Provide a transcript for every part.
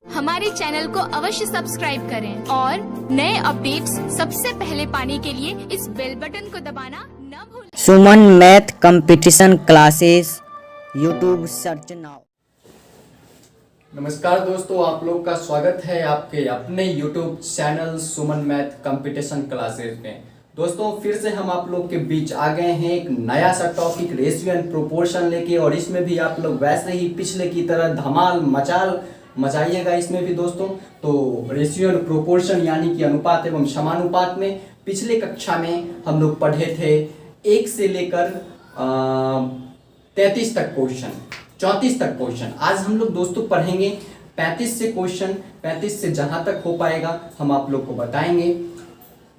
हमारे चैनल को अवश्य सब्सक्राइब करें और नए अपडेट्स सबसे पहले पाने के लिए इस बेल बटन को दबाना न भूलें। Suman math competition classes YouTube search now. नमस्कार दोस्तों, आप लोग का स्वागत है आपके अपने YouTube channel Suman math competition classes में। दोस्तों फिर से हम आप लोग के बीच आ गए हैं एक नया सा टॉपिक रेशियो एंड प्रोपोर्शन लेके, और इसमें भी आप लोग वैसे ही पिछले की तरह धमाल मचाइएगा इसमें भी दोस्तों। तो रेशियो एंड प्रोपोर्शन यानी कि अनुपात एवं समानुपात में पिछले कक्षा में हम लोग पढ़े थे 1 से लेकर 33 तक क्वेश्चन, 34 तक क्वेश्चन। आज हम लोग दोस्तों पढ़ेंगे 35 से क्वेश्चन। 35 से जहां तक हो पाएगा हम आप लोग को बताएंगे।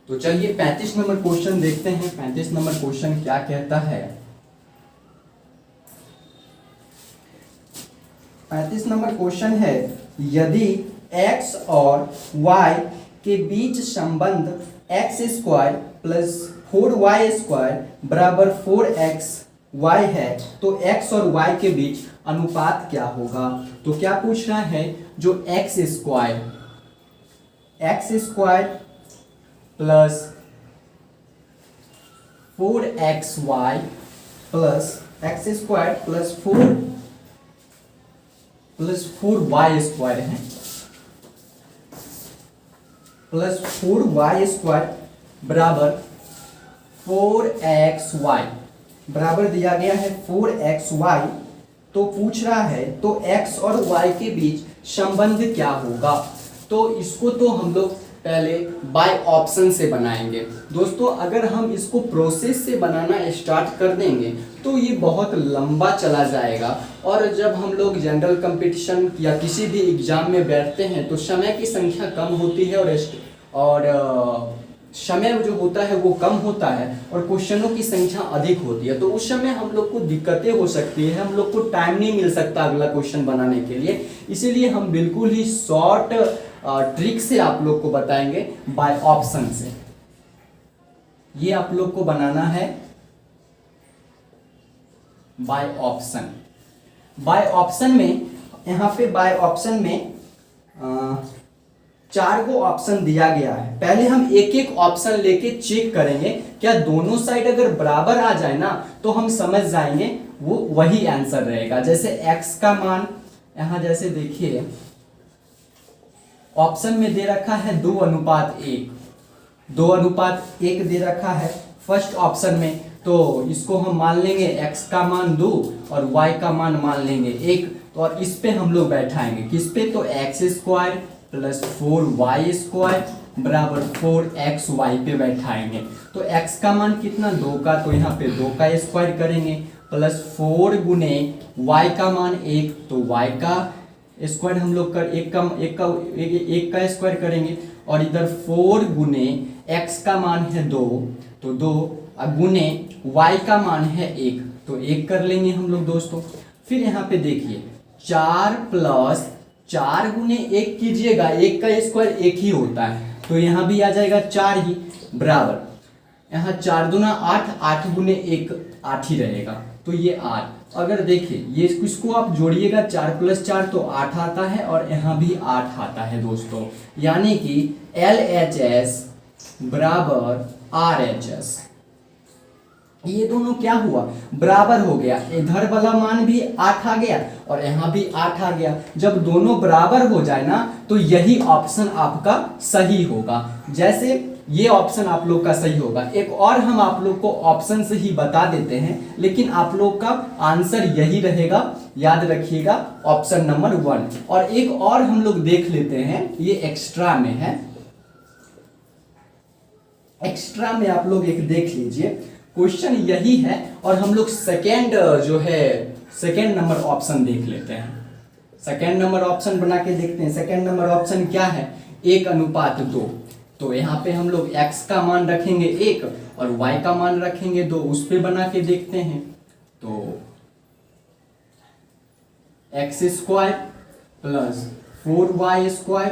तो चलिए 35 नंबर क्वेश्चन देखते हैं। 35 नंबर क्वेश्चन क्या कहता है। 35 नंबर क्वेश्चन है, यदि x और y के बीच संबंध x² प्लस 4y² बराबर 4xy है तो x और y के बीच अनुपात क्या होगा। तो क्या पूछ रहा है, जो x² plus 4xy plus x² plus 4y² है, प्लस 4y² बराबर 4xy बराबर दिया गया है 4xy। तो पूछ रहा है तो x और y के बीच संबंध क्या होगा। तो इसको तो हम लोग पहले बाय ऑप्शन से बनाएंगे दोस्तों। अगर हम इसको प्रोसेस से बनाना स्टार्ट कर देंगे तो ये बहुत लंबा चला जाएगा, और जब हम लोग जनरल कंपटीशन या किसी भी एग्जाम में बैठते हैं तो समय की संख्या कम होती है और समय जो होता है वो कम होता है और क्वेश्चनों की संख्या अधिक होती है। तो उस समय हम लोग को दिक्कतें हो सकती है, हम लोग को टाइम नहीं मिल सकता अगला क्वेश्चन बनाने के लिए। इसीलिए हम बिल्कुल ही शॉर्ट ट्रिक से आप लोग को बताएंगे बाय ऑप्शन से। ये आप लोग को बनाना है बाय ऑप्शन। बाय ऑप्शन में यहाँ पे बाय ऑप्शन में 4 गो ऑप्शन दिया गया है। पहले हम एक एक ऑप्शन लेके चेक करेंगे, क्या दोनों साइड अगर बराबर आ जाए ना तो हम समझ जाएंगे वो वही आंसर रहेगा। जैसे x का मान यहां जैसे देखिए ऑप्शन में दे रखा है 2:1, 2:1 दे रखा है फर्स्ट ऑप्शन में। तो इसको हम मान लेंगे x का मान 2 और y का मान लेंगे 1। तो और इस पे हम लोग बैठाएंगे, किस पे, तो x² प्लस 4y² बराबर 4xy पे बैठाएंगे। तो x का मान कितना, 2 का, तो यहाँ पे 2 का स्क्वायर करेंगे, प्लस 4 गुने y का मान 1, तो y का स्क्वायर हम लोग कर एक का स्क्वायर करेंगे, और इधर 4 गुने x का मान है 2, तो 2 गुने y का मान है 1, तो 1 कर लेंगे हम लोग दोस्तों। फिर यहाँ पे देखिए 4 प्लस 4 गुने 1 कीजिएगा, 1 का स्क्वायर 1 ही होता है, तो यहाँ भी आ जाएगा 4 ही बराबर, यहाँ 4 दूना 8, 8 गुने 1 8 ही रहेगा, तो ये 8। अगर देखिए ये इसको आप जोड़िएगा 4 + 4 तो 8 आता है, और यहाँ भी 8 आता है दोस्तों। यानी कि LHS बराबर RHS, ये दोनों क्या हुआ, बराबर हो गया। इधर वाला मान भी 8 आ गया और यहाँ भी 8 आ गया। जब दोनों बराबर हो जाए ना तो यही ऑप्शन आपका सही होगा। जैसे ये ऑप्शन आप लोग का सही होगा। एक और हम आप लोग को ऑप्शन से ही बता देते हैं, लेकिन आप लोग का आंसर यही रहेगा, याद रखिएगा, ऑप्शन नंबर 1। और एक और हम लोग देख लेते हैं, ये एक्स्ट्रा में है। एक्स्ट्रा में आप लोग एक देख लीजिए, क्वेश्चन यही है, और हम लोग सेकेंड नंबर ऑप्शन देख लेते हैं। सेकेंड नंबर ऑप्शन बना के देखते हैं। सेकेंड नंबर ऑप्शन क्या है, 1:2। तो यहाँ पे हम लोग x का मान रखेंगे 1 और y का मान रखेंगे 2, उस पे बना के देखते हैं। तो x² प्लस 4y²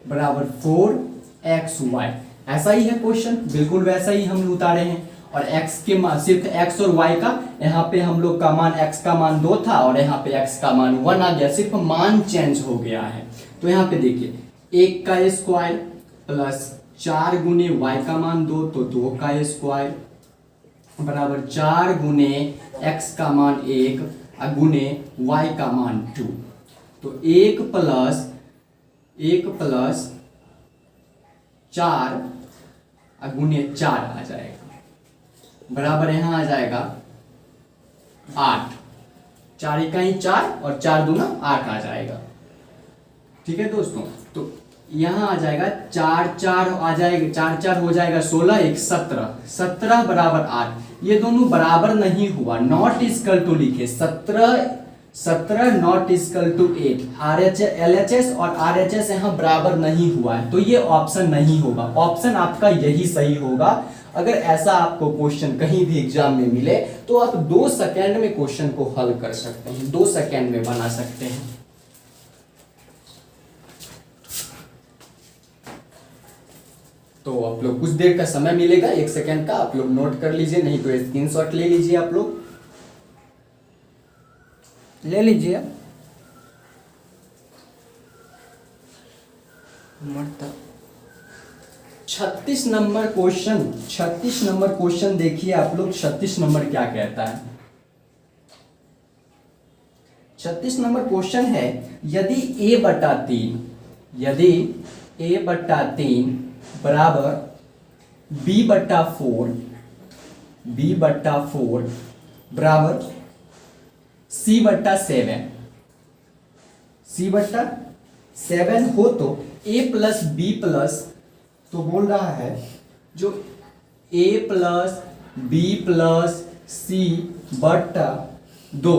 बराबर 4xy, ऐसा ही है क्वेश्चन, बिल्कुल वैसा ही हम उतारे हैं। और x के सिर्फ x और y का यहाँ पे हम लोग का मान x का मान 2 था और यहाँ पे x का मान 1 आ गया, सिर्फ मान चेंज हो गया है। तो यहाँ पे देखिए 1 का स्क्वायर प्लस 4 गुने y का मान 2, तो 2 का स्क्वायर बराबर 4 गुने x का मान 1 गुने y का मान 2। तो 1 प्लस 4 गुने 4 आ जाएगा, बराबर यहाँ आ जाएगा 8। 4 इकाई 4 और 4 दूना 8 आ जाएगा। ठीक है दोस्तों, तो यहाँ आ जाएगा 4 आ जाएगा, 4 हो जाएगा 16, 1 17, 17 बराबर 8। ये दोनों बराबर नहीं हुआ, नॉट इक्वल टू लिखे, 17 नॉट इक्वल टू 8। LHS और RHS यहाँ बराबर नहीं हुआ है, तो ये ऑप्शन नहीं होगा। ऑप्शन आपका यही सही होगा। अगर ऐसा आपको क्वेश्चन कहीं भी एग्जाम में मिले तो आप 2 सेकेंड में क्वेश्चन को हल कर सकते हैं, 2 सेकेंड में बना सकते हैं। तो आप लोग कुछ देर का समय मिलेगा, 1 सेकेंड का, आप लोग नोट कर लीजिए, नहीं तो स्क्रीनशॉट ले लीजिए, आप लोग ले लीजिए। 36 नंबर क्वेश्चन देखिए आप लोग। 36 नंबर क्या कहता है? 36 नंबर क्वेश्चन है, यदि a/3 बराबर b/4 बराबर c/7 हो तो a प्लस b प्लस, तो बोल रहा है जो a plus b plus c/2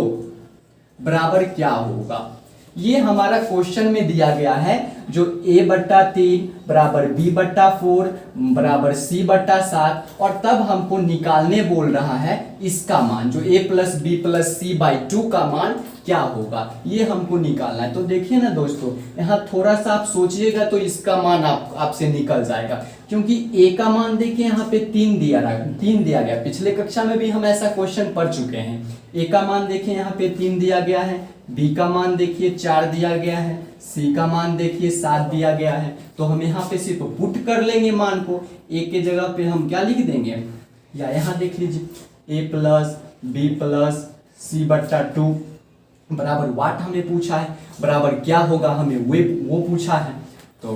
बराबर क्या होगा। ये हमारा क्वेश्चन में दिया गया है, जो a/3 बराबर b/4 बराबर c/7, और तब हमको निकालने बोल रहा है इसका मान, जो a plus b plus c/2 का मान क्या होगा, ये हमको निकालना है। तो देखिए ना दोस्तों, यहाँ थोड़ा सा आप सोचिएगा तो इसका मान आपसे निकल जाएगा, क्योंकि a का मान देखिए यहाँ पे 3 दिया गया। पिछले कक्षा में भी हम ऐसा क्वेश्चन पढ़ चुके हैं। a का मान देखिए यहाँ पे 3 दिया गया है, b का मान देखिए 4 दिया गया है, c का मान देखिए 7 दिया गया है। तो हम यहाँ पे सिर्फ पुट कर लेंगे मान को, a के जगह पे हम क्या लिख देंगे, या यहाँ देख लीजिए a plus b plus c/2 बराबर वाट हमें पूछा है, बराबर क्या होगा हमें वो पूछा है। तो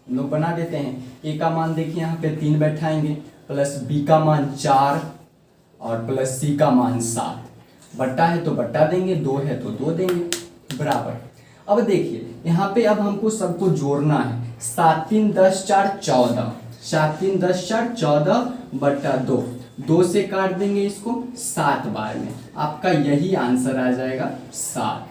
हम लोग बना देते हैं। a का मान देखिए यहाँ पे 3 बैठाएंगे, प्लस b का मान 4 और प्लस c का मान 7। बट्टा है तो बट्टा देंगे, 2 है तो 2 देंगे, बराबर। अब देखिए यहाँ पे अब हमको सबको जोड़ना है। 7 3 10 4 14, 7 3 10 4 14 बट्टा 2, 2 से काट देंगे इसको 7 बार में, आपका यही आंसर आ जाएगा 7।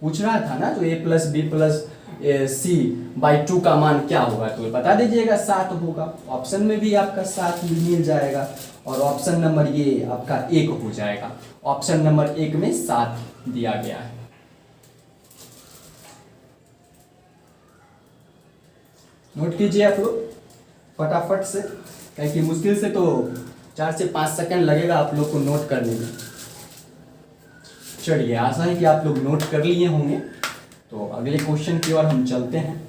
पूछ रहा था ना, तो a plus b plus c/2 का मान क्या होगा, तो बता दीजिएगा 7 होगा। ऑप्शन में भी आपका 7 मिल जाएगा, और ऑप्शन नंबर ये आपका 1 हो जाएगा। ऑप्शन नंबर 1 में 7 दिया गया है। नोट कीजिए आप लोग फटाफट से, क्योंकि मुश्किल से तो 4 से 5 सेकंड लगेगा आप लोग को नोट करने में। चलिए, आशा है कि आप लोग नोट कर लिए होंगे। तो अगले क्वेश्चन की ओर हम चलते हैं।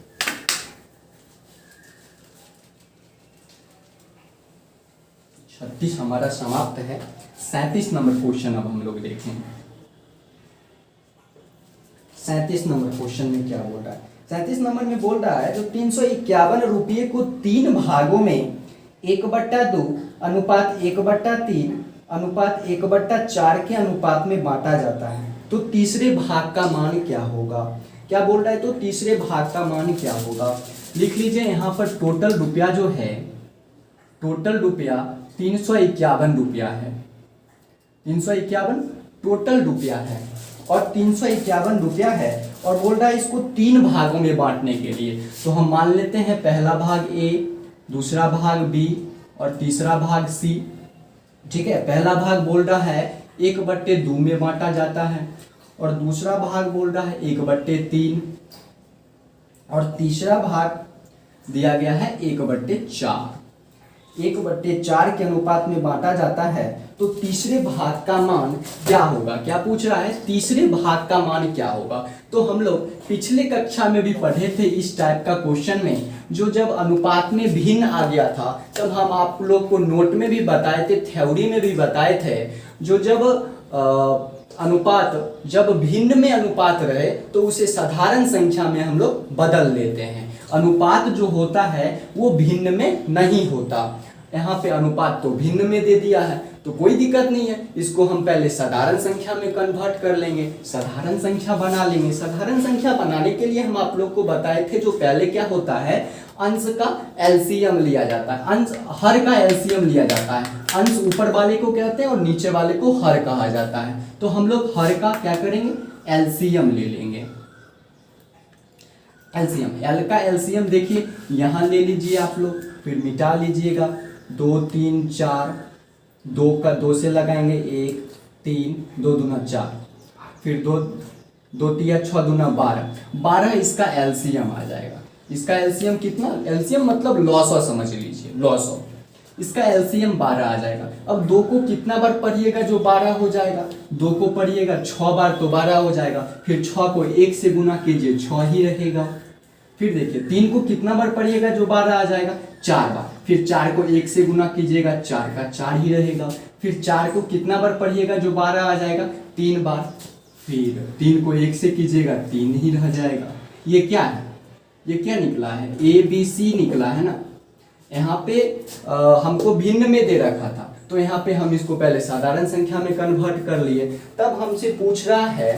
छत्तीस हमारा समाप्त है। 37 नंबर क्वेश्चन अब हम लोग देखेंगे। 37 नंबर क्वेश्चन में क्या बोल रहा है? 37 नंबर में बोल रहा है, जो 351 रुपये को 3 भागों में 1/2 अनुपात 1/3 अनुपात 1/4 के अनुपात में बांटा जाता है, तो तीसरे भाग का मान क्या होगा। क्या बोल रहा है? तो तीसरे भाग का मान क्या होगा। लिख लीजिए यहाँ पर टोटल रुपया जो है, टोटल रुपया 351 रुपया है। 351 टोटल रुपया है, और 351 रुपया है, और बोल रहा है इसको 3 भागों में बांटने के लिए। तो हम मान लेते हैं पहला भाग A, दूसरा भाग B और तीसरा भाग C। ठीक है, पहला भाग बोल रहा है 1/2 में बांटा जाता है, और दूसरा भाग बोल रहा है 1/3, और तीसरा भाग दिया गया है 1/4। 1/4 के अनुपात में बांटा जाता है तो तीसरे भाग का मान क्या होगा। क्या पूछ रहा है, तीसरे भाग का मान क्या होगा। तो हम लोग पिछले कक्षा में भी पढ़े थे इस टाइप का क्वेश्चन में, जो जब अनुपात में भिन्न आ गया था तब हम आप लोग को नोट में भी बताए थे, थ्योरी में भी बताए थे, जो जब अनुपात जब भिन्न में अनुपात रहे तो उसे साधारण संख्या में हम लोग बदल लेते हैं। अनुपात जो होता है वो भिन्न में नहीं होता। यहाँ पे अनुपात तो भिन्न में दे दिया है तो कोई दिक्कत नहीं है, इसको हम पहले साधारण संख्या में कन्वर्ट कर लेंगे, साधारण संख्या बना लेंगे। साधारण संख्या बनाने के लिए हम आप लोग को बताए थे जो पहले क्या होता है, अंश का एलसीएम लिया जाता है, अंश हर का एलसीएम लिया जाता है। अंश ऊपर वाले को कहते हैं और नीचे वाले को हर कहा जाता है। तो हम लोग हर का क्या करेंगे, एलसीएम ले लेंगे। एलसीएम, एल का एलसीएम देखिए यहाँ ले लीजिए आप लोग, फिर मिटा लीजिएगा। 2 3 4, 2 का 2 से लगाएंगे 1 3, 2 दूना 4, फिर 2 तिया 6 दूना 12 इसका एलसीएम आ जाएगा। इसका एलसीएम कितना, एलसीएम मतलब लॉसो समझ लीजिए, लॉसो। इसका एलसीएम 12 आ जाएगा। अब 2 को कितना बार पढ़िएगा जो 12 हो जाएगा, 2 को पढ़िएगा 6 बार तो 12 हो जाएगा। फिर 6 को 1 से गुना कीजिए 6 ही रहेगा। फिर देखिए 3 को कितना बार पढ़िएगा जो 12 आ जाएगा, 4 बार। फिर 4 को 1 से गुना कीजिएगा 4 का 4 ही रहेगा। फिर 4 को कितना बार पढ़िएगा जो 12 आ जाएगा, 3 बार। फिर 3 को 1 से कीजिएगा 3 ही रह जाएगा। ये क्या है, ये क्या निकला है, ABC निकला है ना। यहाँ पे हमको भिन्न में दे रखा था तो यहाँ पे हम इसको पहले साधारण संख्या में कन्वर्ट कर लिए। तब हमसे पूछ रहा है,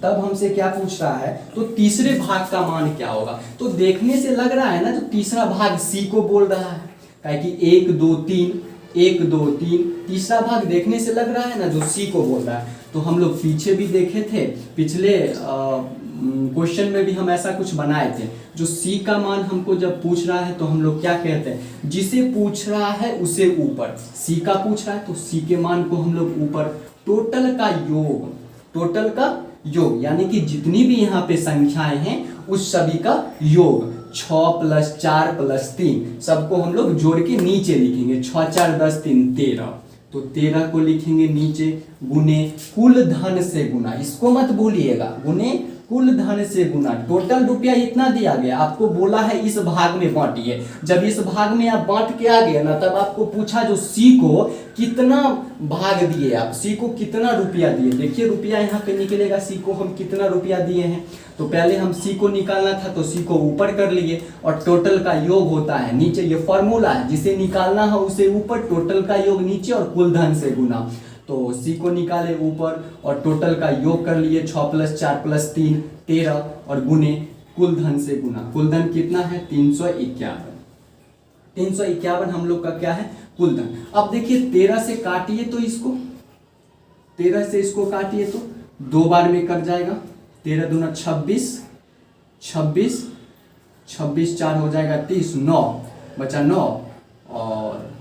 तब हमसे क्या पूछ रहा है, तो तीसरे भाग का मान क्या होगा। तो देखने से लग रहा है ना जो तीसरा भाग सी को बोल रहा है, काहे कि 1 2 3 1 2 3, तीसरा भाग देखने से लग रहा है ना जो सी को बोल रहा है। तो हम लोग पीछे भी देखे थे, पिछले क्वेश्चन में भी हम ऐसा कुछ बनाए थे। जो सी का मान हमको जब पूछ रहा है तो हम लोग क्या कहते हैं, जिसे पूछ रहा है उसे ऊपर, सी का पूछ रहा है तो सी के मान को हम लोग ऊपर, टोटल का योग, टोटल का योग यानी कि जितनी भी यहाँ पे संख्याएं हैं उस सभी का योग, 6 + 4 + 3 सबको हम लोग जोड़ के नीचे लिखेंगे। 6 4 10 3 13, तो 13 को लिखेंगे नीचे, गुने कुल धन से गुना, इसको मत भूलिएगा, गुने कुल धन से गुना। टोटल रुपया इतना दिया गया, आपको बोला है इस भाग में बांटिए। जब इस भाग में आप बांट के आ गए ना, तब आपको पूछा जो सी को कितना भाग दिए, आप सी को कितना रुपया दिए। देखिए रुपया यहाँ पे निकलेगा, सी को हम कितना रुपया दिए हैं। तो पहले हम सी को निकालना था तो सी को ऊपर कर लिए, और टोटल का योग होता है नीचे। ये फॉर्मूला है, जिसे निकालना है उसे ऊपर, टोटल का योग नीचे और कुल धन से गुना। तो सी को निकाले ऊपर और टोटल का योग कर लिए, 6 + 4 + 3 13, और गुने कुल धन से गुना। कुल धन कितना है, 351। 351 हम लोग का क्या है, कुल धन। अब देखिए 13 से काटिए तो इसको, 13 से इसको काटिए तो 2 बार में कट जाएगा। 13 दूना 26, 26 26 4 हो जाएगा 30, 9 बचा 9, और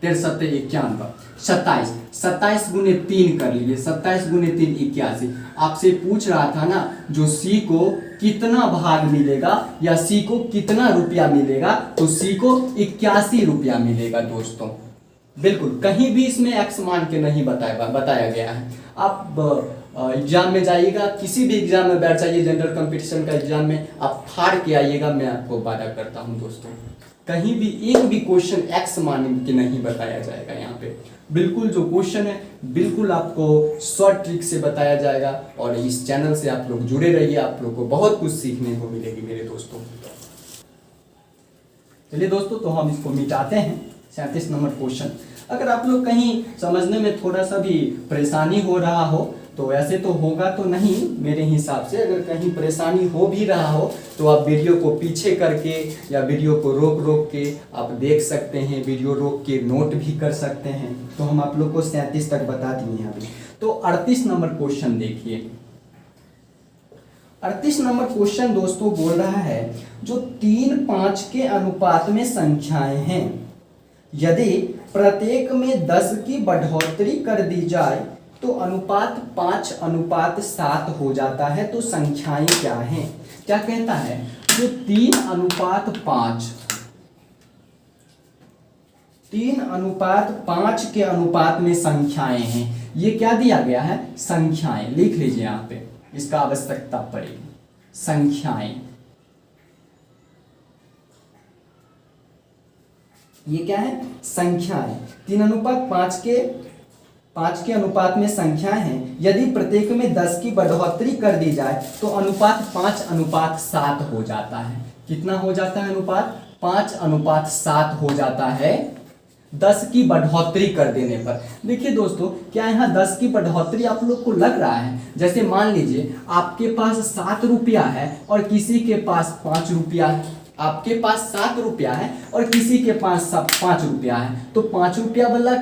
13 7 91, 27 27 गुने 3 कर लीजिए, 27 गुने 3 81। आपसे पूछ रहा था ना जो सी को कितना भाग मिलेगा या सी को कितना रुपया मिलेगा, तो सी को 81 रुपया मिलेगा दोस्तों। बिल्कुल कहीं भी इसमें एक्स मान के नहीं बताया गया है। आप एग्जाम में जाइएगा, किसी भी एग्जाम में बैठ जाइए, जनरल कंपटीशन का एग्जाम में आप फाड़ के आइएगा, मैं आपको वादा करता हूं दोस्तों, कहीं भी एक भी क्वेश्चन एक्स मान के नहीं बताया जाएगा। यहाँ पे बिल्कुल जो क्वेश्चन है बिल्कुल आपको शॉर्ट ट्रिक से बताया जाएगा, और इस चैनल से आप लोग जुड़े रहिए, आप लोग को बहुत कुछ सीखने को मिलेगी मेरे दोस्तों। चलिए दोस्तों, तो हम इसको मिटाते हैं 37 नंबर क्वेश्चन। अगर आप लोग कहीं समझने में थोड़ा सा भी परेशानी हो रहा हो, तो वैसे तो होगा तो नहीं मेरे हिसाब से, अगर कहीं परेशानी हो भी रहा हो तो आप वीडियो को पीछे करके या वीडियो को रोक के आप देख सकते हैं, वीडियो रोक के नोट भी कर सकते हैं। तो हम आप लोग को 37 तक बता दिए हैं अभी। तो 38 नंबर क्वेश्चन देखिए। 38 नंबर क्वेश्चन दोस्तों बोल रहा है जो 3 5 के अनुपात में संख्याएं हैं, यदि प्रत्येक में 10 की बढ़ोतरी कर दी जाए तो अनुपात 5:7 हो जाता है। तो संख्याएं क्या हैं, क्या कहता है, जो 3:5 3:5 के अनुपात में संख्याएं हैं। ये क्या दिया गया है? संख्याएं। लिख लीजिए यहाँ पे, इसका आवश्यकता पड़ेगी। संख्याएं, ये क्या है? संख्याएं। 3:5 के अनुपात में संख्याएं हैं। यदि प्रत्येक में 10 की बढ़ोतरी कर दी जाए तो अनुपात 5:7 हो जाता है। कितना हो जाता है अनुपात? 5:7 हो जाता है 10 की बढ़ोतरी कर देने पर। देखिए दोस्तों, क्या यहाँ 10 की बढ़ोतरी आप लोग को लग रहा है? जैसे मान लीजिए आपके पास 7 रुपया है और किसी के पास 5 रुपया है। आपके पास 7 रुपया है और किसी के पास 5 रुपया है, तो 5 रुपया वाला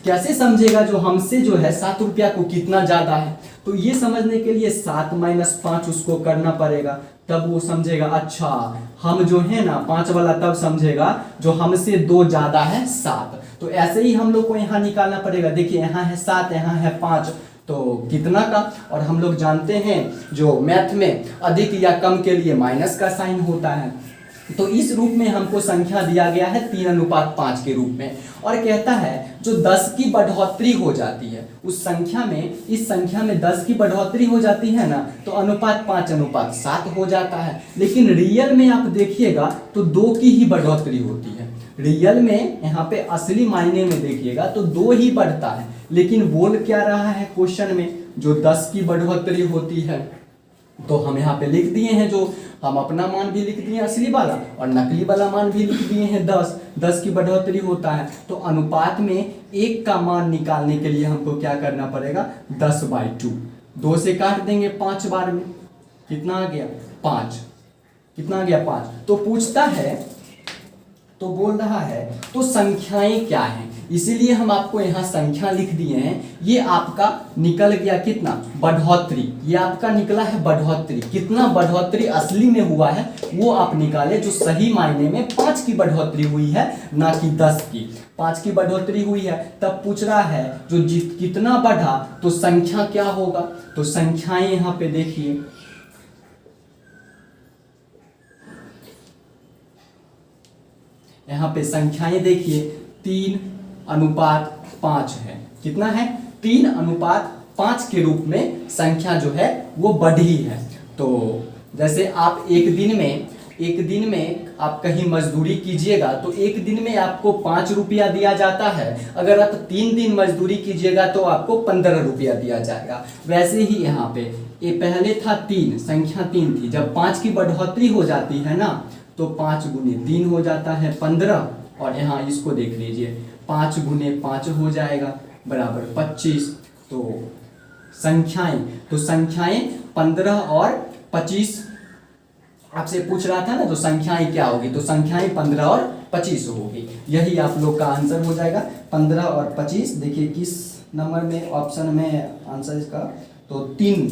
कैसे समझेगा जो हमसे जो है 7 रुपया को कितना ज्यादा है? तो ये समझने के लिए 7 - 5 उसको करना पड़ेगा, तब वो समझेगा अच्छा हम जो है ना 5 वाला तब समझेगा जो हमसे 2 ज्यादा है 7। तो ऐसे ही हम लोग को यहाँ निकालना पड़ेगा। देखिए यहाँ है 7, यहाँ है 5, तो कितना का? और हम लोग जानते हैं जो मैथ में अधिक या कम के लिए माइनस का साइन होता है। तो इस रूप में हमको संख्या दिया गया है 3:5 के रूप में, और कहता है जो 10 की बढ़ोतरी हो जाती है उस संख्या में, इस संख्या में 10 की बढ़ोतरी हो जाती है ना, तो अनुपात 5:7 हो जाता है। लेकिन रियल में आप देखिएगा तो 2 की ही बढ़ोतरी होती है। रियल में यहाँ पे असली मायने में देखिएगा तो 2 ही बढ़ता है, लेकिन बोल क्या रहा है क्वेश्चन में? जो 10 की बढ़ोतरी होती है। तो हम यहाँ पे लिख दिए हैं, जो हम अपना मान भी लिख दिए असली वाला और नकली वाला मान भी लिख दिए हैं 10 की बढ़ोतरी होता है। तो अनुपात में 1 का मान निकालने के लिए हमको क्या करना पड़ेगा? 10/2। 2 से काट देंगे 5 बार में, कितना आ गया? 5। कितना आ गया? 5। तो पूछता है, तो बोल रहा है तो संख्याएं क्या हैं, इसीलिए हम आपको यहाँ संख्या लिख दिए हैं। ये आपका निकल गया कितना? बढ़ोतरी। ये आपका निकला है बढ़ोतरी। कितना बढ़ोतरी असली में हुआ है वो आप निकाले, जो सही मायने में 5 की बढ़ोतरी हुई है, ना कि 10 की। 5 की बढ़ोतरी हुई है। तब पूछ रहा है जो कितना बढ़ा तो संख्या क्या होगा? तो संख्याएं यहाँ पे देखिए, यहाँ पे संख्याएं देखिए 3:5 है। कितना है? 3:5 के रूप में संख्या जो है वो बढ़ी है। तो जैसे आप एक दिन में आप कहीं मजदूरी कीजिएगा तो एक दिन में आपको 5 रुपया दिया जाता है। अगर आप 3 दिन मजदूरी कीजिएगा तो आपको 15 रुपया दिया जाएगा। वैसे ही यहाँ पे ये पहले था 3, संख्या 3 थी। जब 5 की बढ़ोतरी हो जाती है ना तो 5 × 3 हो जाता है 15, और यहाँ इसको देख लीजिए 5 × 5 हो जाएगा बराबर 25। तो संख्याएं 15 और 25 आपसे पूछ रहा था ना, तो संख्याएं क्या होगी? तो संख्याएं 15 और 25 होगी। यही आप लोग का आंसर हो जाएगा 15 और 25। देखिए किस नंबर में ऑप्शन में आंसर इसका, तो 3,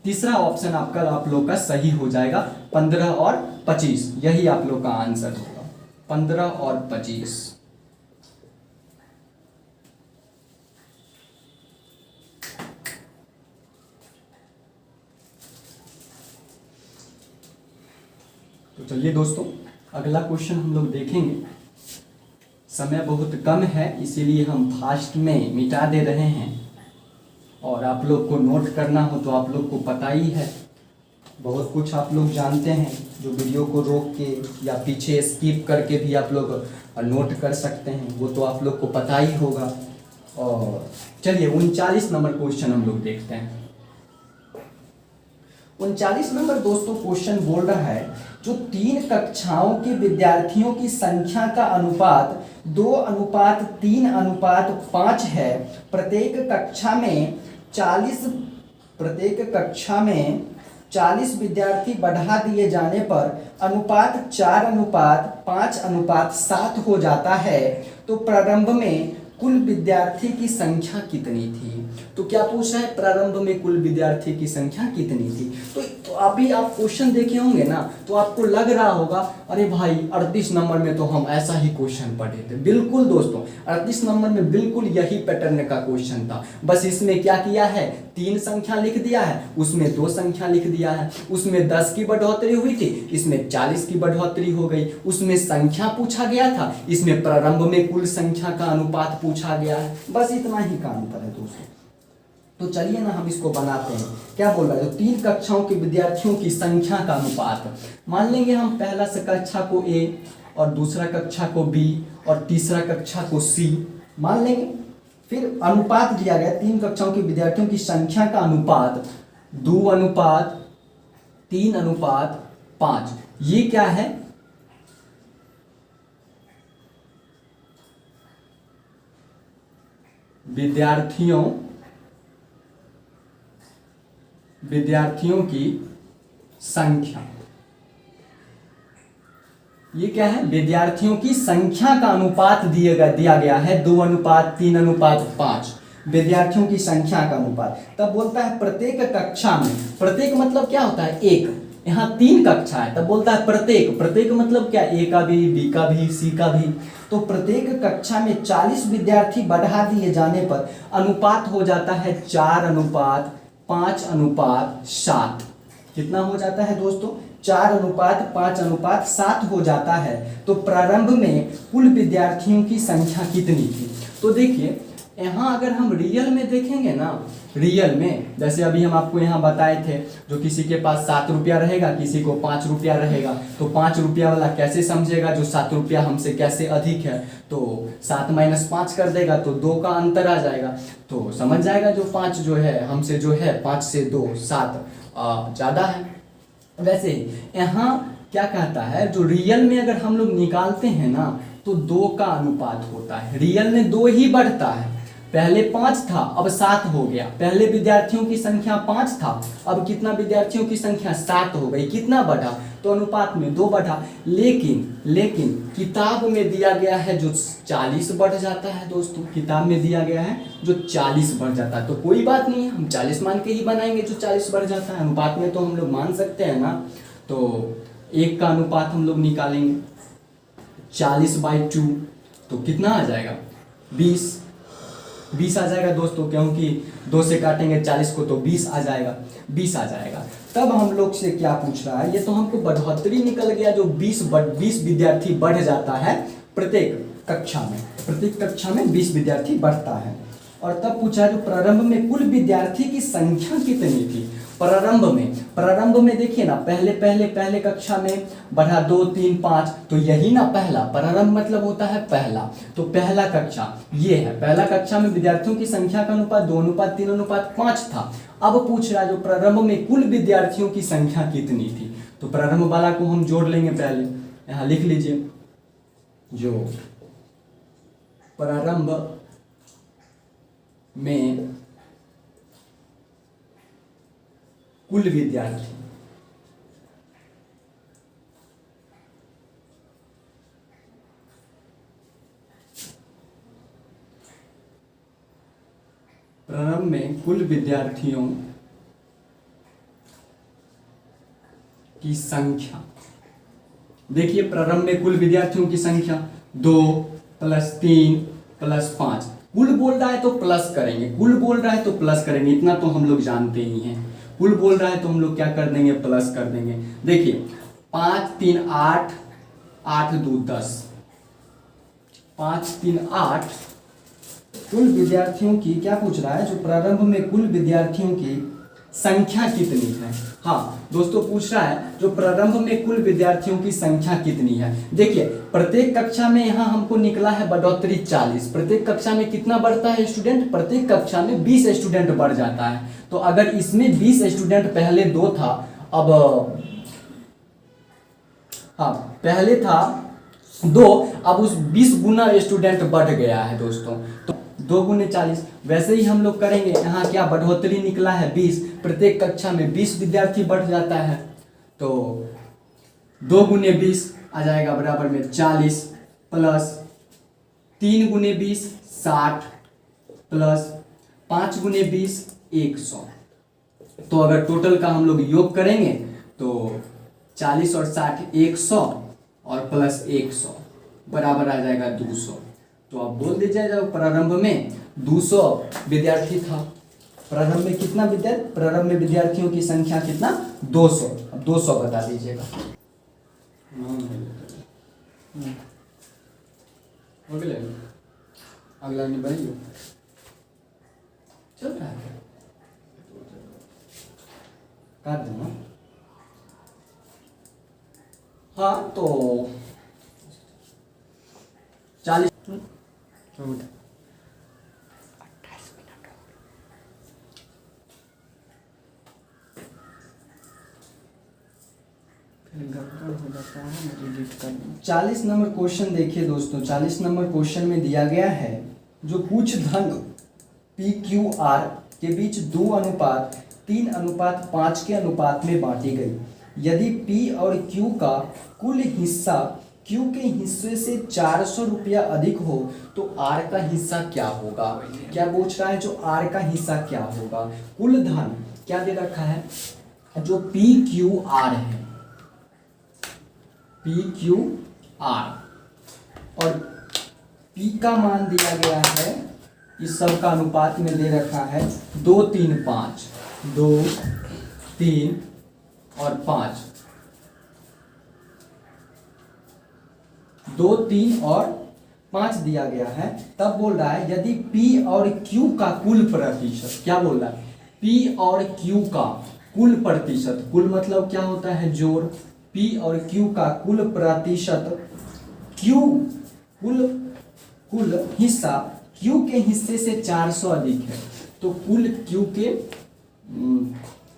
तीसरा ऑप्शन आपका आप लोग का सही हो जाएगा 15 और 25। यही आप लोग का आंसर होगा 15 और 25। तो चलिए दोस्तों, अगला क्वेश्चन हम लोग देखेंगे। समय बहुत कम है इसीलिए हम फास्ट में मिटा दे रहे हैं, और आप लोग को नोट करना हो तो आप लोग को पता ही है, बहुत कुछ आप लोग जानते हैं जो वीडियो को रोक के या पीछे स्किप करके भी आप लोग नोट कर सकते हैं, वो तो आप लोग को पता ही होगा। और चलिए 39 नंबर क्वेश्चन हम लोग देखते हैं। 39 नंबर दोस्तों क्वेश्चन बोल रहा है जो 3 कक्षाओं के विद्यार्थियों की संख्या का अनुपात 2:3:5 है। प्रत्येक कक्षा में 40 विद्यार्थी बढ़ा दिए जाने पर अनुपात 4:5:7 हो जाता है। तो प्रारंभ में कुल विद्यार्थी की संख्या कितनी थी? तो क्या पूछ रहा है? प्रारंभ में कुल विद्यार्थी की संख्या कितनी थी? तो तो अभी आप क्वेश्चन देखे होंगे ना, तो आपको लग रहा होगा अरे भाई 38 नंबर में तो हम ऐसा ही क्वेश्चन पढ़े थे। बिल्कुल दोस्तों, 38 नंबर में बिल्कुल यही पैटर्न का क्वेश्चन था। बस इसमें क्या किया है, 3 संख्या लिख दिया है, उसमें 2 संख्या लिख दिया है। उसमें 10 की बढ़ोतरी हुई थी, इसमें 40 की बढ़ोतरी हो गई। उसमें संख्या पूछा गया था, इसमें प्रारंभ में कुल संख्या का अनुपात पूछा गया है। बस इतना ही का अंतर है दोस्तों। तो चलिए ना हम इसको बनाते हैं। क्या बोल रहा है, तो 3 कक्षाओं के विद्यार्थियों की संख्या का अनुपात मान लेंगे हम। पहला कक्षा को A और दूसरा कक्षा को B और तीसरा कक्षा को C मान लेंगे। फिर अनुपात दिया गया 3 कक्षाओं के विद्यार्थियों की संख्या का अनुपात 2:3:5। ये क्या है, विद्यार्थियों की संख्या। ये क्या है, विद्यार्थियों की संख्या का अनुपात दिया गया है 2:3:5। विद्यार्थियों की संख्या का अनुपात। तब बोलता है प्रत्येक कक्षा में, प्रत्येक मतलब क्या होता है, एक। यहाँ 3 कक्षा है, तब बोलता है प्रत्येक मतलब क्या, A का भी, B का भी, C का भी। तो प्रत्येक कक्षा में 40 विद्यार्थी बढ़ा दिए जाने पर अनुपात हो जाता है 4:5:7। कितना हो जाता है दोस्तों, 4:5:7 हो जाता है। तो प्रारंभ में कुल विद्यार्थियों की संख्या कितनी थी। तो देखिए यहाँ अगर हम रियल में देखेंगे ना, रियल में जैसे अभी हम आपको यहाँ बताए थे, जो किसी के पास 7 रुपया रहेगा, किसी को 5 रुपया रहेगा, तो 5 रुपया वाला कैसे समझेगा जो 7 रुपया हमसे कैसे अधिक है, तो 7 - 5 कर देगा तो 2 का अंतर आ जाएगा, तो समझ जाएगा जो 5 जो है हमसे जो है 5 से 2 7 ज़्यादा है। वैसे ही यहाँ क्या कहता है, जो रियल में अगर हम लोग निकालते हैं ना तो 2 का अनुपात होता है। रियल में 2 ही बढ़ता है, पहले 5 था अब 7 हो गया। पहले विद्यार्थियों की संख्या 5 था, अब कितना विद्यार्थियों की संख्या 7 हो गई। कितना बढ़ा, तो अनुपात में 2 बढ़ा। लेकिन किताब में दिया गया है जो 40 बढ़ जाता है दोस्तों, किताब में दिया गया है जो 40 बढ़ जाता है। तो कोई बात नहीं है, हम 40 मान के ही बनाएंगे जो 40 बढ़ जाता है। अनुपात में तो हम लोग मान सकते हैं ना। तो 1 का अनुपात हम लोग निकालेंगे 40/2, तो कितना आ जाएगा 20 आ जाएगा दोस्तों, क्योंकि 2 से काटेंगे 40 को तो 20 आ जाएगा। तब हम लोग से क्या पूछ रहा है, ये तो हमको बढ़ोतरी निकल गया जो 20 विद्यार्थी बढ़ जाता है प्रत्येक कक्षा में 20 विद्यार्थी बढ़ता है। और तब पूछा जो प्रारंभ में कुल विद्यार्थी की संख्या कितनी थी। प्रारंभ में देखिए ना, पहले कक्षा में बढ़ा 2 3 5, तो यही ना पहला। प्रारंभ मतलब होता है पहला, तो पहला कक्षा ये है। पहला कक्षा में विद्यार्थियों की संख्या का अनुपात 2:3:5 था। अब पूछ रहा है जो प्रारंभ में कुल विद्यार्थियों की संख्या कितनी थी। तो प्रारंभ वाला को हम जोड़ लेंगे, पहले यहाँ लिख लीजिए, जो प्रारंभ में कुल विद्यार्थी प्रारंभ में कुल विद्यार्थियों की संख्या। देखिए प्रारंभ में कुल विद्यार्थियों की संख्या 2 + 3 + 5। कुल बोल रहा है तो प्लस करेंगे, इतना तो हम लोग जानते ही हैं। कुल बोल रहा है तो हम लोग क्या कर देंगे, प्लस कर देंगे। देखिए 5 3 8 8 2 10, 5 3 8। कुल विद्यार्थियों की क्या पूछ रहा है, जो प्रारंभ में कुल विद्यार्थियों की संख्या कितनी है। हाँ दोस्तों, पूछ रहा है जो प्रारंभ में कुल विद्यार्थियों की संख्या कितनी है। देखिए प्रत्येक कक्षा में यहाँ हमको निकला है बढ़ोतरी 40। प्रत्येक कक्षा में कितना बढ़ता है स्टूडेंट, प्रत्येक कक्षा में 20 स्टूडेंट बढ़ जाता है। तो अगर इसमें 20 स्टूडेंट पहले 2 था, अब हाँ पहले था 2, अब उस 20 गुना स्टूडेंट बढ़ गया है दोस्तों। तो 2 × 40। वैसे ही हम लोग करेंगे, यहाँ क्या बढ़ोतरी निकला है 20, प्रत्येक कक्षा में 20 विद्यार्थी बढ़ जाता है। तो 2 × 20 आ जाएगा बराबर में 40 प्लस 3 × 20 60 प्लस 5 × 20 100। तो अगर टोटल का हम लोग योग करेंगे तो 40 और 60 100 और प्लस 100 बराबर आ जाएगा 200। तो आप बोल दीजिए जब प्रारंभ में 200 विद्यार्थी था, प्रारंभ में कितना विद्यार्थी, प्रारंभ में विद्यार्थियों की संख्या कितना 200। अब 200 बता दीजिएगा। अगला नहीं बढ़िए चल रहा है, काट देना। हाँ तो 40 40 नंबर क्वेश्चन देखिए दोस्तों। 40 नंबर क्वेश्चन में दिया गया है जो कुछ धन पी क्यू आर के बीच 2:3:5 के अनुपात में बांटी गई। यदि पी और क्यू का कुल हिस्सा क्यू के हिस्से से 400 रुपया अधिक हो तो आर का हिस्सा क्या होगा। क्या पूछ रहा है, जो आर का हिस्सा क्या होगा। कुल धन क्या दे रखा है, जो पी क्यू आर है, पी क्यू आर, और पी का मान दिया गया है, इस सब का अनुपात में दे रखा है 2:3:5, 2, 3 और 5, 2, 3 और 5 दिया गया है। तब बोल रहा है यदि P और Q का कुल प्रतिशत, क्या बोल रहा है, P और Q का कुल प्रतिशत, कुल मतलब क्या होता है जोड़, P और Q का कुल प्रतिशत, Q कुल हिस्सा Q के हिस्से से 400 अधिक है, तो कुल Q के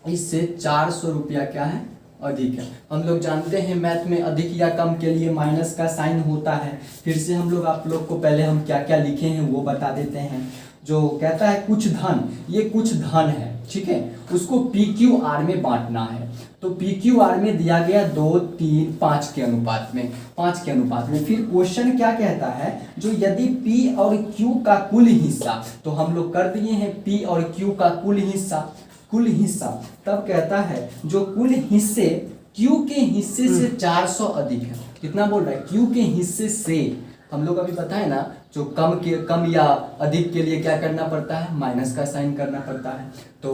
इससे 400 रुपया क्या है, अधिक है। हम लोग जानते हैं मैथ में अधिक या कम के लिए माइनस का साइन होता है। फिर से हम लोग आप लोग को पहले हम क्या क्या लिखे हैं वो बता देते हैं। जो कहता है कुछ धन, ये कुछ धन है, ठीक है, उसको पी क्यू आर में बांटना है। तो पी क्यू आर में दिया गया 2, 3, 5 के अनुपात में, 5 के अनुपात में। फिर क्वेश्चन क्या कहता है, जो यदि पी और क्यू का कुल हिस्सा, तो हम लोग कर दिए हैं पी और क्यू का कुल हिस्सा, तब कहता है जो कुल हिस्से Q के हिस्से से 400 अधिक है। कितना बोल रहा है, Q के हिस्से से, हम लोग अभी बताए ना, जो कम या अधिक के लिए क्या करना पड़ता है, माइनस का साइन करना पड़ता है। तो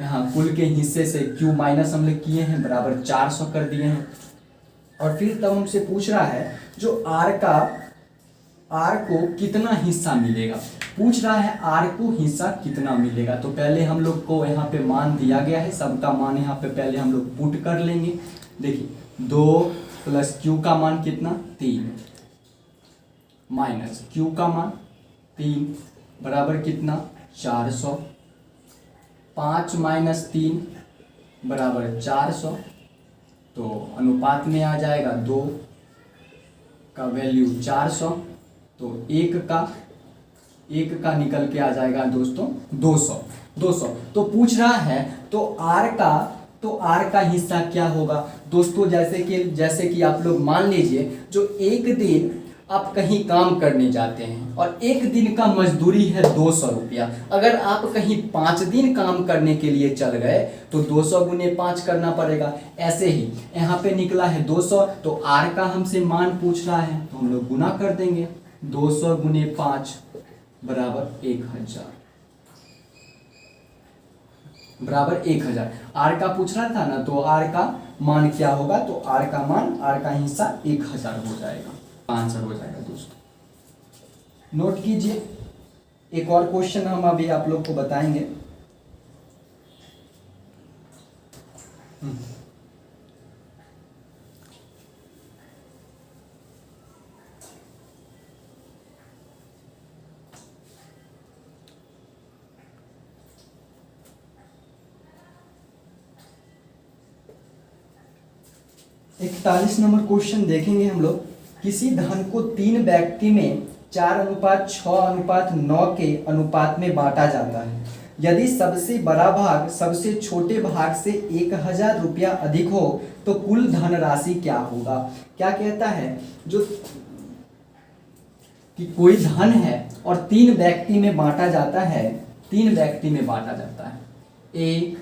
यहाँ कुल के हिस्से से Q माइनस हम लोग किए हैं, बराबर 400 कर दिए हैं। और फिर तब हमसे पूछ रहा है जो R को कितना हिस्सा मिलेगा, पूछ रहा है R को हिस्सा कितना मिलेगा। तो पहले हम लोग को यहाँ पे मान दिया गया है, सबका मान यहाँ पे पहले हम लोग पुट कर लेंगे। देखिए 2 प्लस Q का मान कितना 3 माइनस Q का मान 3 बराबर कितना 400, 5 माइनस 3 बराबर 400, तो अनुपात में आ जाएगा 2 का वैल्यू 400, तो एक का निकल के आ जाएगा दोस्तों 200। तो पूछ रहा है तो R का हिस्सा क्या होगा दोस्तों। जैसे कि आप लोग मान लीजिए जो एक दिन आप कहीं काम करने जाते हैं और एक दिन का मजदूरी है 200 रुपया। अगर आप कहीं 5 दिन काम करने के लिए चल गए तो 200 गुने 5 करना पड़ेगा। ऐसे ही यहाँ पे निकला है 200, तो R का हमसे मान पूछ रहा है तो हम लोग गुना कर देंगे, 200 गुने 5 बराबर 1000, बराबर 1000। R का पूछ रहा था ना, तो R का मान क्या होगा, तो R का हिस्सा 1000 हो जाएगा, आंसर हो जाएगा दोस्तों। नोट कीजिए, एक और क्वेश्चन हम अभी आप लोग को बताएंगे। एक 41 नंबर क्वेश्चन देखेंगे हम लोग। किसी धन को 3 व्यक्ति में 4:6:9 के अनुपात में बांटा जाता है। यदि सबसे बड़ा भाग सबसे छोटे भाग से 1000 रुपया अधिक हो तो कुल धनराशि क्या होगा। क्या कहता है, जो कि कोई धन है और 3 व्यक्ति में बांटा जाता है, 3 व्यक्ति में बांटा जाता है, 1,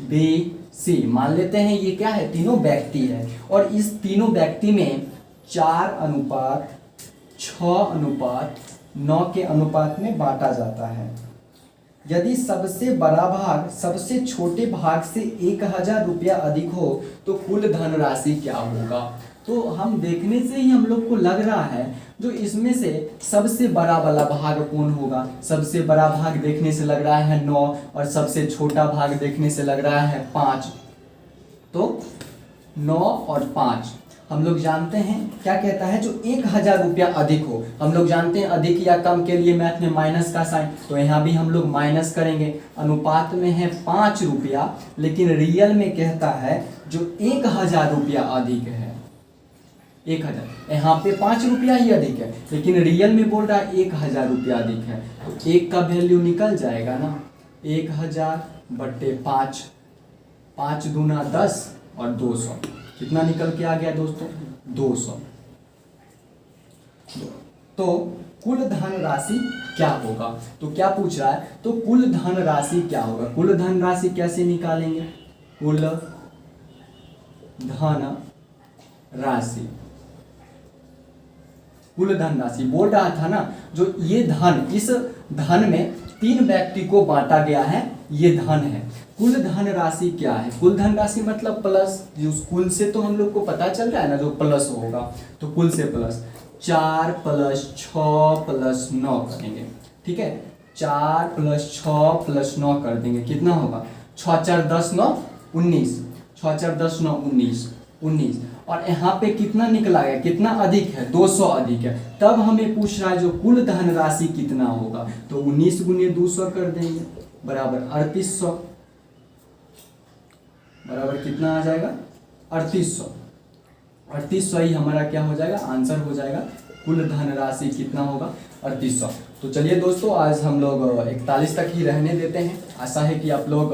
बी सी। मान लेते हैं ये क्या है, तीनों व्यक्ति है और इस तीनों व्यक्ति में 4:6:9 के अनुपात में बांटा जाता है। यदि सबसे बड़ा भाग सबसे छोटे भाग से 1000 रुपया अधिक हो तो कुल धनराशि क्या होगा। तो हम देखने से ही हम लोग को लग रहा है जो इसमें से सबसे बड़ा वाला भाग कौन होगा। सबसे बड़ा भाग देखने से लग रहा है 9 और सबसे छोटा भाग देखने से लग रहा है 5। तो 9 और 5 हम लोग जानते हैं क्या कहता है, जो 1000 रुपया अधिक हो। हम लोग जानते हैं अधिक या कम के लिए मैथ में माइनस का साइन, तो यहाँ भी हम लोग माइनस करेंगे। अनुपात में है 5 रुपया, लेकिन रियल में कहता है जो 1000 रुपया अधिक है। 1000 यहाँ पे 5 रुपया ही अधिक है, लेकिन रियल में बोल रहा है 1000 रुपया अधिक है। तो 1 का वैल्यू निकल जाएगा ना, 1000/5, 5 दूना 10 और 200। कितना निकल के आ गया दोस्तों, 200। तो कुल धनराशि क्या होगा, तो क्या पूछ रहा है, तो कुल धनराशि क्या होगा। कुल धनराशि कैसे निकालेंगे, कुल धन राशि, कुल धनराशि बोल रहा था ना, जो ये धन, इस धन में 3 व्यक्ति को बांटा गया है, ये धन है। कुल धन राशि क्या है, कुल धन राशि मतलब प्लस, जो कुल से तो हम लोग को पता चल रहा है ना जो प्लस होगा, तो कुल से प्लस 4 + 6 + 9 करेंगे। ठीक है, 4 + 6 + 9 कर देंगे, कितना होगा 6 × 4 = 10 9 19, 6 × 4 = 10 9 19। और यहाँ पे कितना निकला है, कितना अधिक है, 200 अधिक है। तब हमें पूछ रहा है जो कुल धन राशि कितना होगा, तो 19 × 200 कर देंगे बराबर 3800, बराबर कितना आ जाएगा 3800। 3800 ही हमारा क्या हो जाएगा, आंसर हो जाएगा। कुल धन राशि कितना होगा 3800। तो चलिए दोस्तों, आज हम लोग 41 तक ही रहने देते हैं। आशा है कि आप लोग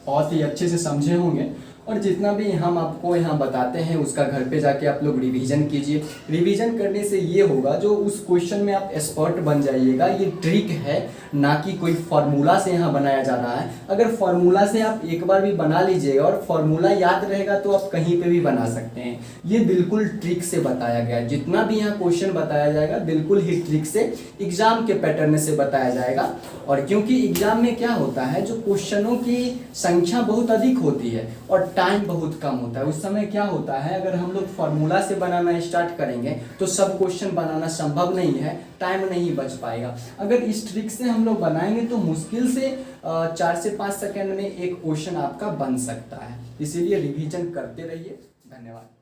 बहुत ही अच्छे से समझे होंगे, और जितना भी हम आपको यहाँ बताते हैं उसका घर पे जाके आप लोग रिवीजन कीजिए। रिवीजन करने से ये होगा जो उस क्वेश्चन में आप एक्सपर्ट बन जाइएगा। ये ट्रिक है, ना कि कोई फार्मूला से यहाँ बनाया जा रहा है। अगर फार्मूला से आप एक बार भी बना लीजिएगा और फार्मूला याद रहेगा तो आप कहीं पे भी बना सकते हैं। ये बिल्कुल ट्रिक से बताया गया है। जितना भी यहाँ क्वेश्चन बताया जाएगा बिल्कुल ही ट्रिक से, एग्जाम के पैटर्न से बताया जाएगा। और क्योंकि एग्जाम में क्या होता है, जो क्वेश्चनों की संख्या बहुत अधिक होती है और टाइम बहुत कम होता है, उस समय क्या होता है, अगर हम लोग फार्मूला से बनाना स्टार्ट करेंगे तो सब क्वेश्चन बनाना संभव नहीं है, टाइम नहीं बच पाएगा। अगर इस ट्रिक से हम लोग बनाएंगे तो मुश्किल से 4 से 5 सेकंड में एक क्वेश्चन आपका बन सकता है। इसीलिए रिवीजन करते रहिए। धन्यवाद।